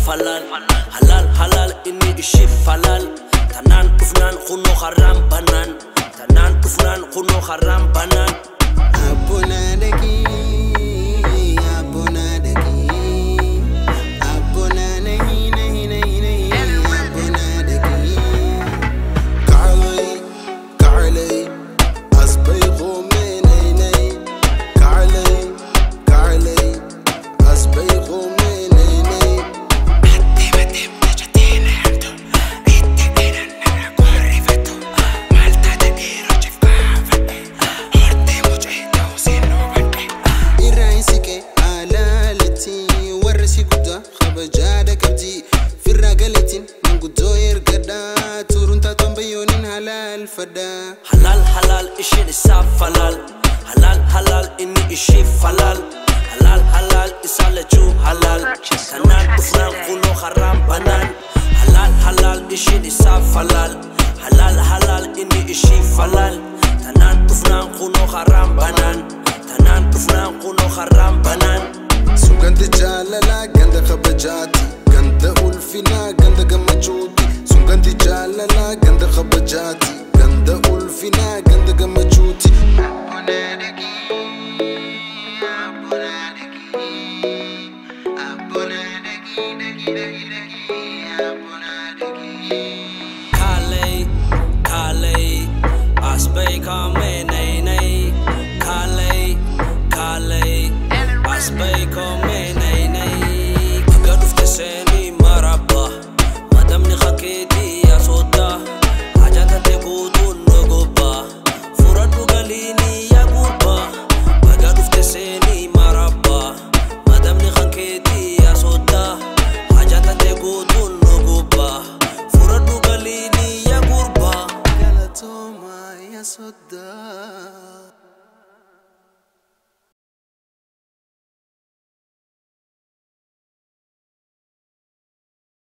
halal halal ini ishi falal tanan kufnan kuno haram banan tanan kufnan kuno haram banan abuna deki abuna nahi abuna deki ka'alay asbayqu minay ka'alay asbayqu halal halal ishi isaf falal halal halal ini ishi falal halal halal isalechu halal tanan kufnan kuno haram banan halal halal ishi isaf falal halal halal ini ishi falal tanan kufnan kuno haram banan tanan kufnan kuno haram banan sugandi jalala ganda khabajati ganda ulfina ganda gamachuti sugandi jalala ganda khabajati ganda ulfina ganda gamachuti abuna deki kalay asbayqa minay kalay asbayqa minay agadufte seni maraba madamni khaketi ya soda hajata te gudun nogoba furadu galini ya gurba agadufte seni maraba madamni khaketi ya soda hajata te gudun nogoba furadu galini ya gurba galatoma ya soda